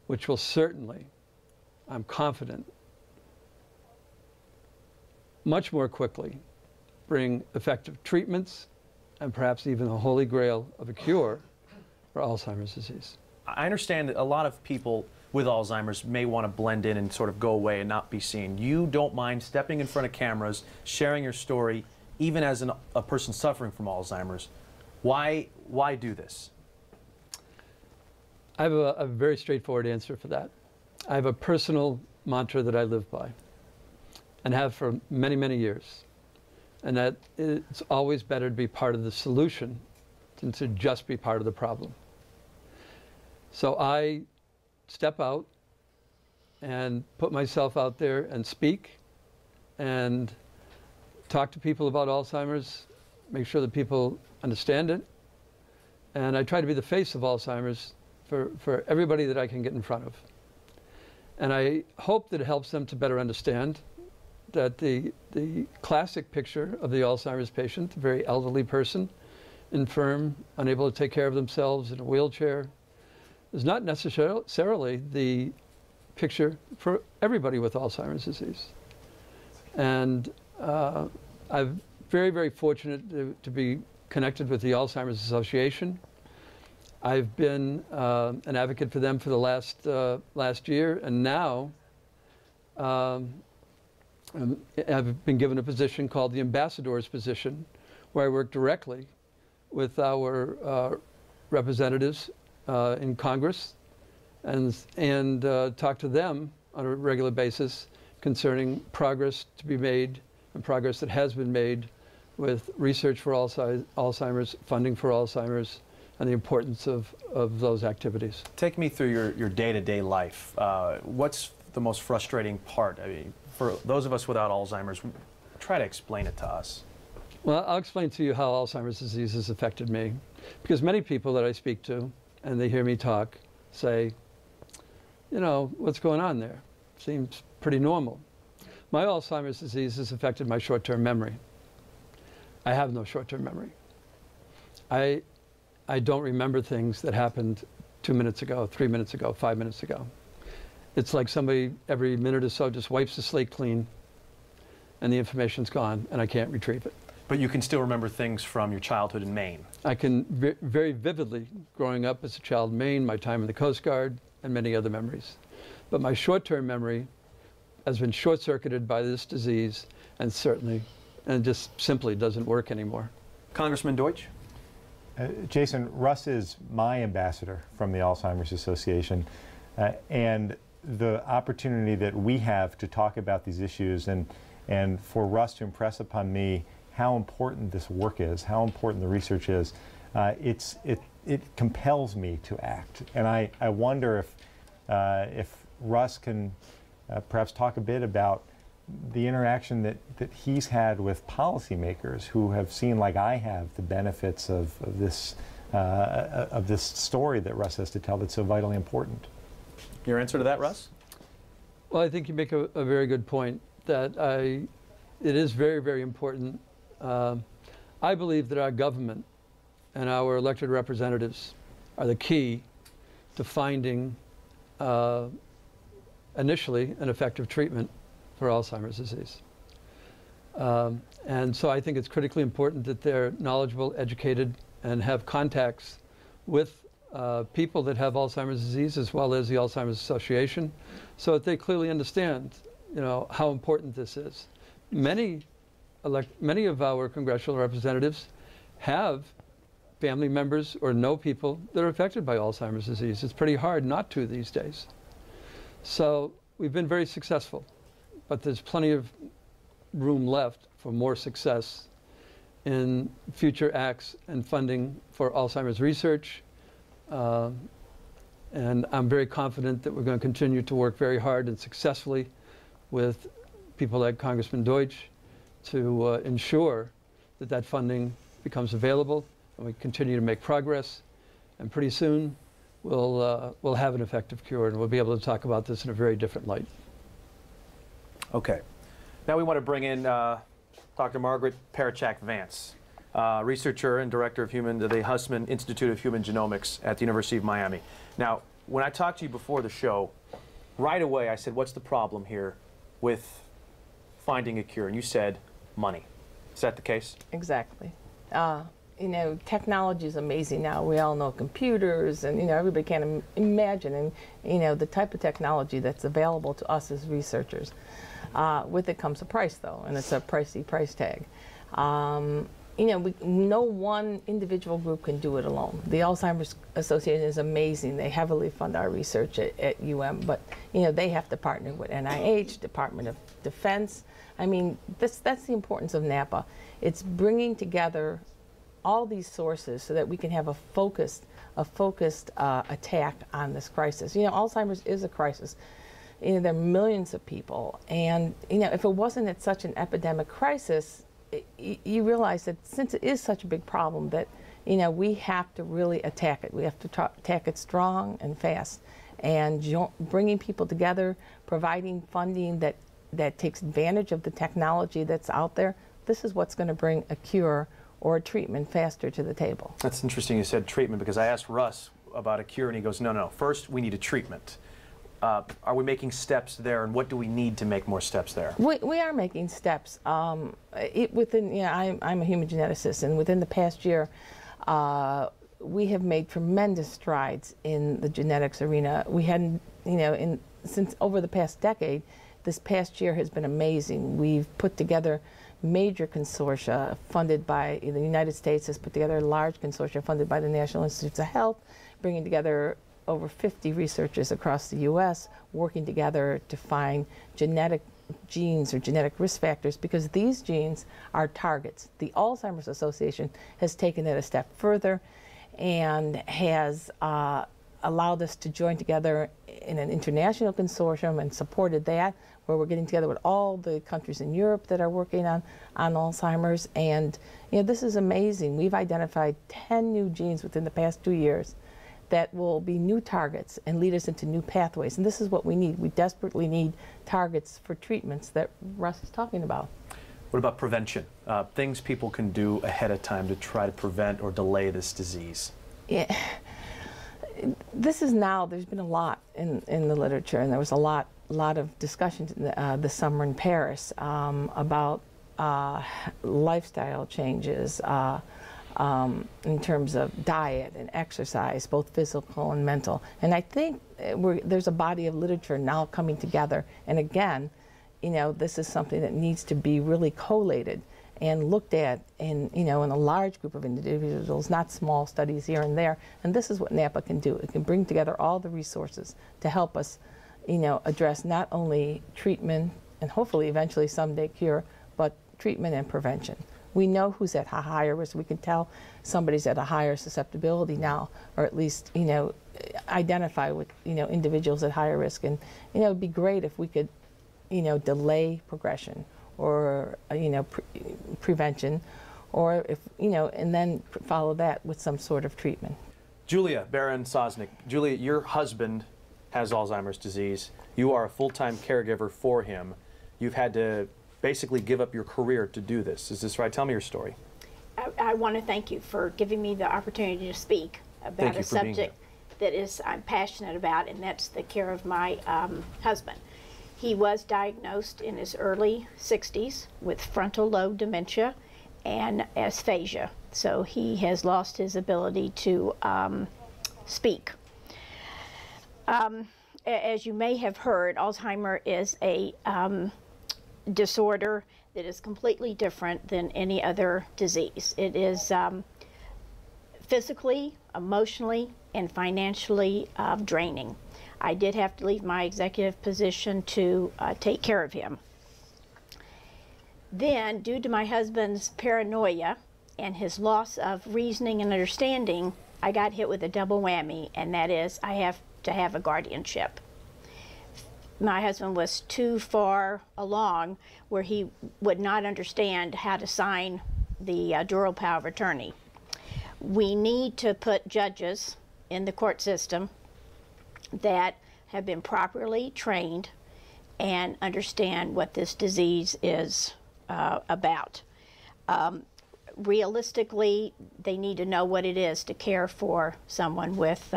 which will certainly, I'm confident, much more quickly bring effective treatments and perhaps even the holy grail of a cure for Alzheimer's disease. I understand that a lot of people with Alzheimer's may want to blend in and sort of go away and not be seen. You don't mind stepping in front of cameras, sharing your story, even as a person suffering from Alzheimer's. Why do this? I have a very straightforward answer for that. I have a personal mantra that I live by and have for many, many years. And that it's always better to be part of the solution than to just be part of the problem. So I step out and put myself out there and speak and talk to people about Alzheimer's, make sure that people understand it. And I try to be the face of Alzheimer's for everybody that I can get in front of. And I hope that it helps them to better understand that the classic picture of the Alzheimer's patient, a very elderly person, infirm, unable to take care of themselves in a wheelchair, is not necessarily the picture for everybody with Alzheimer's disease. And I'm very, very fortunate to be connected with the Alzheimer's Association. I've been an advocate for them for the last year, and now I've been given a position called the ambassador's position, where I work directly with our representatives in Congress and talk to them on a regular basis concerning progress to be made and progress that has been made with research for Alzheimer's, funding for Alzheimer's, and the importance of those activities. Take me through your day-to-day life. What's the most frustrating part? I mean, for those of us without Alzheimer's, try to explain it to us. Well, I'll explain to you how Alzheimer's disease has affected me. Because many people that I speak to, and they hear me talk, say, you know, what's going on there? Seems pretty normal. My Alzheimer's disease has affected my short-term memory. I have no short-term memory. I don't remember things that happened 2 minutes ago, 3 minutes ago, 5 minutes ago. It's like somebody every minute or so just wipes the slate clean and the information's gone and I can't retrieve it. But you can still remember things from your childhood in Maine. I can very vividly, growing up as a child in Maine, my time in the Coast Guard, and many other memories. But my short-term memory has been short-circuited by this disease and just simply doesn't work anymore. Congressman Deutsch? Jason, Russ is my ambassador from the Alzheimer's Association, and the opportunity that we have to talk about these issues and for Russ to impress upon me how important this work is, how important the research is, it compels me to act. And I wonder if Russ can perhaps talk a bit about the interaction that he's had with policymakers who have seen, like I have, the benefits of this story that Russ has to tell that's so vitally important. Your answer to that, Russ? Well, I think you make a very good point that it is very, very important. I believe that our government and our elected representatives are the key to finding initially an effective treatment for Alzheimer's disease. And so I think it's critically important that they're knowledgeable, educated, and have contacts with people that have Alzheimer's disease as well as the Alzheimer's Association so that they clearly understand, you know, how important this is. Many of our congressional representatives have family members or know people that are affected by Alzheimer's disease. It's pretty hard not to these days. So we've been very successful, but there's plenty of room left for more success in future acts and funding for Alzheimer's research. And I'm very confident that we're going to continue to work very hard and successfully with people like Congressman Deutsch to ensure that that funding becomes available and we continue to make progress. And pretty soon we'll have an effective cure and we'll be able to talk about this in a very different light. Okay. Now we want to bring in Dr. Margaret Parachak-Vance, researcher and director of the Hussman Institute of Human Genomics at the University of Miami. Now, When I talked to you before the show, right away I said, what's the problem here with finding a cure? And you said, money. Is that the case? Exactly. You know, technology is amazing now. We all know computers, and you know, everybody can imagine, and you know, the type of technology that's available to us as researchers. With it comes a price, though, and it's a pricey price tag. You know, no one individual group can do it alone. The Alzheimer's Association is amazing. They heavily fund our research at but you know, they have to partner with NIH, Department of Defense. I mean, that's the importance of NAPA. It's bringing together all these sources so that we can have a focused attack on this crisis. You know, Alzheimer's is a crisis. You know, there are millions of people, and you know, if it wasn't at such an epidemic crisis, you realize that since it is such a big problem, that you know, we have to really attack it. We have to attack it strong and fast, and bringing people together, providing funding that takes advantage of the technology that's out there. This is what's going to bring a cure or a treatment faster to the table. That's interesting you said treatment, because I asked Russ about a cure and he goes, no, first we need a treatment. Are we making steps there, and what do we need to make more steps there? We are making steps. Within, you know, I'm a human geneticist, and within the past year, we have made tremendous strides in the genetics arena. We hadn't, you know, since over the past decade, this past year has been amazing. We've put together major consortia funded by the United States, has put together a large consortia funded by the National Institutes of Health, bringing together over 50 researchers across the U.S. working together to find genetic genes or genetic risk factors, because these genes are targets. The Alzheimer's Association has taken it a step further and has allowed us to join together in an international consortium and supported that, where we're getting together with all the countries in Europe that are working on Alzheimer's. And you know, this is amazing. We've identified 10 new genes within the past 2 years that will be new targets and lead us into new pathways. And this is what we need. We desperately need targets for treatments that Russ is talking about. What about prevention? Things people can do ahead of time to try to prevent or delay this disease? Yeah. This is now, there's been a lot in the literature, and there was a lot of discussions this summer in Paris about lifestyle changes, in terms of diet and exercise, both physical and mental. And I think there's a body of literature now coming together. And again, you know, this is something that needs to be really collated and looked at in, you know, in a large group of individuals, not small studies here and there. And this is what NAPA can do. It can bring together all the resources to help us, you know, address not only treatment and hopefully eventually someday cure, but treatment and prevention. We know who's at a higher risk. We can tell somebody's at a higher susceptibility now, or at least, you know, identify with, you know, individuals at higher risk. And, you know, it'd be great if we could, you know, delay progression, or, you know, prevention, or if, you know, and then follow that with some sort of treatment. Julia Barron-Sosnick. Julia, your husband has Alzheimer's disease. You are a full-time caregiver for him. You've had to basically give up your career to do this. Is this right? Tell me your story. I want to thank you for giving me the opportunity to speak about a subject that I'm passionate about, and that's the care of my husband. He was diagnosed in his early 60s with frontal lobe dementia and aphasia. So he has lost his ability to speak. As you may have heard, Alzheimer is a disorder that is completely different than any other disease. It is physically, emotionally, and financially draining. I did have to leave my executive position to take care of him. Then, due to my husband's paranoia and his loss of reasoning and understanding, I got hit with a double whammy, and that is I have to have a guardianship. My husband was too far along where he would not understand how to sign the dual power of attorney. We need to put judges in the court system that have been properly trained and understand what this disease is about. Realistically, they need to know what it is to care for someone with